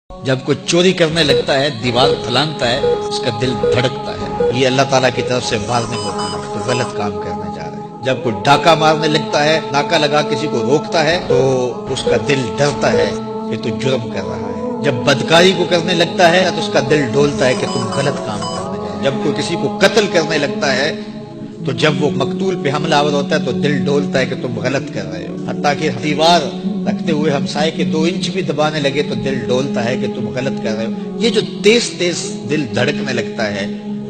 جب کوئی چوری کرنے لگتا ہے، دیوار پھلانگتا ہے، اس کا دل دھڑکتا ہے، یہ اللہ تعالیٰ کی طرف سے وارننگ ہوتی ہے تو غلط کام کرنے جا رہے ہیں۔ جب کوئی ڈاکہ مارنے لگتا ہے، ناکہ لگا کسی کو روکتا ہے تو اس کا دل ڈرتا ہے کہ تو جرم کر رہا ہے۔ جب بدکاری کو کرنے لگتا ہے تو اس کا دل ڈولتا ہے کہ تم غلط کام کرنے جا رہے۔ جب کوئی کسی کو قتل کرنے لگتا ہے تو جب وہ مقتول پہ حملہ آور ہوتا ہے تو دل ڈولتا ہے کہ تم غلط کر رہے ہو۔ حتیٰ کہ دیوار رکھتے ہوئے ہمسائے کے 2 انچ بھی دبانے لگے تو دل ڈولتا ہے کہ تم غلط کر رہے ہو۔ یہ جو تیز تیز دل دھڑکنے لگتا ہے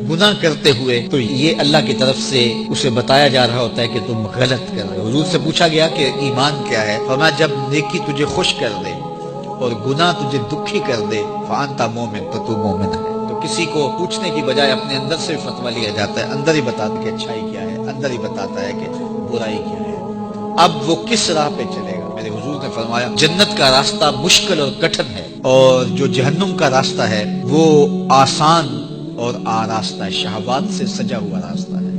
گناہ کرتے ہوئے، تو یہ اللہ کی طرف سے اسے بتایا جا رہا ہوتا ہے کہ تم غلط کر رہے ہو۔ حضور سے پوچھا گیا کہ ایمان کیا ہے؟ فرمایا جب نیکی تجھے خوش کر دے اور گناہ تجھے دکھی کر دے فانت مومن، تو تو مومن ہے۔ تو کسی کو پوچھنے کی بجائے اپنے اندر سے فتویٰ لیا جاتا ہے، اندر ہی بتاتا ہے کہ اچھائی کیا ہے، اندر ہی بتاتا ہے کہ برائی کیا ہے۔ اب وہ کس راہ پہ چلے گا؟ میرے حضور نے فرمایا جنت کا راستہ مشکل اور کٹھن ہے، اور جو جہنم کا راستہ ہے وہ آسان اور آراستہ ہے، شہوات سے سجا ہوا راستہ ہے۔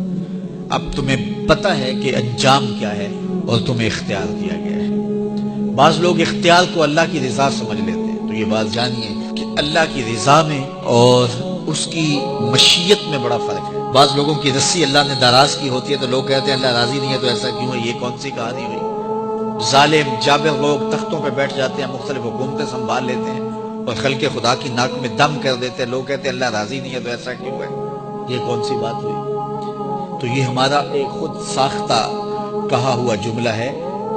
اب تمہیں پتہ ہے کہ انجام کیا ہے اور تمہیں اختیار دیا گیا ہے۔ بعض لوگ اختیار کو اللہ کی رضا سمجھ لیتے ہیں، تو یہ بات جانیے کہ اللہ کی رضا میں اور اس کی مشیت میں بڑا فرق ہے۔ بعض لوگوں کی رسی اللہ نے دراز کی ہوتی ہے تو لوگ کہتے ہیں اللہ راضی نہیں ہے تو ایسا کیوں ہے؟ یہ کون سی کہانی ہوئی؟ ظالم جابر لوگ تختوں پہ بیٹھ جاتے ہیں، مختلف حکومتیں سنبھال لیتے ہیں اور خلق خدا کی ناک میں دم کر دیتے ہیں، لوگ کہتے ہیں اللہ راضی نہیں ہے تو ایسا کیوں ہے؟ یہ کون سی بات ہوئی؟ تو یہ ہمارا ایک خود ساختہ کہا ہوا جملہ ہے۔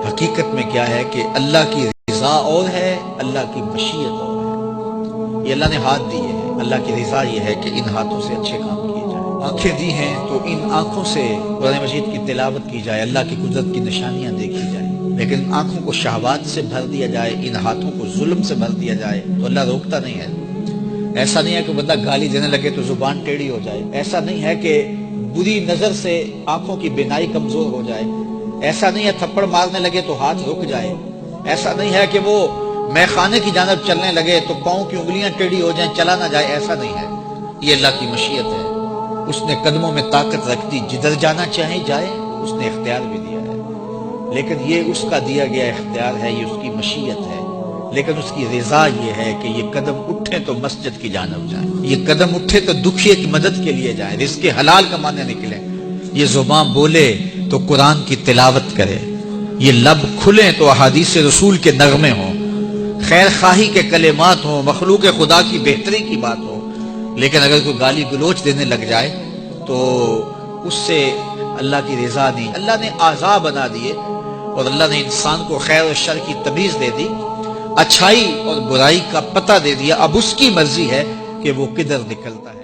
حقیقت میں کیا ہے کہ اللہ کی رضا اور ہے، اللہ کی مشیت اور ہے۔ یہ اللہ نے ہاتھ دیے ہیں، اللہ کی رضا یہ ہے کہ ان ہاتھوں سے اچھے کام کیے جائیں۔ آنکھیں دی ہیں تو ان آنکھوں سے قرآن مجید کی تلاوت کی جائے، اللہ کی قدرت کی نشانیاں دیکھی جائیں۔ لیکن آنکھوں کو شہوات سے بھر دیا جائے، ان ہاتھوں کو ظلم سے بھر دیا جائے تو اللہ روکتا نہیں ہے۔ ایسا نہیں ہے کہ بندہ گالی دینے لگے تو زبان ٹیڑھی ہو جائے، ایسا نہیں ہے کہ بری نظر سے آنکھوں کی بینائی کمزور ہو جائے، ایسا نہیں ہے تھپڑ مارنے لگے تو ہاتھ رک جائے، ایسا نہیں ہے کہ وہ مے خانے کی جانب چلنے لگے تو پاؤں کی انگلیاں ٹیڑھی ہو جائیں، چلا نہ جائے، ایسا نہیں ہے۔ یہ اللہ کی مشیت ہے۔ اس نے قدموں میں طاقت رکھ دی، جدھر جانا چاہے جائے، اس نے اختیار بھی دیا ہے، لیکن یہ اس کا دیا گیا اختیار ہے، یہ اس کی مشیت ہے۔ لیکن اس کی رضا یہ ہے کہ یہ قدم اٹھے تو مسجد کی جانب جائیں، یہ قدم اٹھے تو دکھیے کی مدد کے لیے جائیں، رزق حلال کمانے نکلیں، یہ زبان بولے تو قرآن کی تلاوت کرے، یہ لب کھلیں تو احادیث رسول کے نغمے ہوں، خیر خواہی کے کلمات ہوں، مخلوق خدا کی بہتری کی بات ہو۔ لیکن اگر کوئی گالی گلوچ دینے لگ جائے تو اس سے اللہ کی رضا نہیں۔ اللہ نے اعضاء بنا دیے اور اللہ نے انسان کو خیر و شر کی تمیز دے دی، اچھائی اور برائی کا پتہ دے دیا، اب اس کی مرضی ہے کہ وہ کدھر نکلتا ہے۔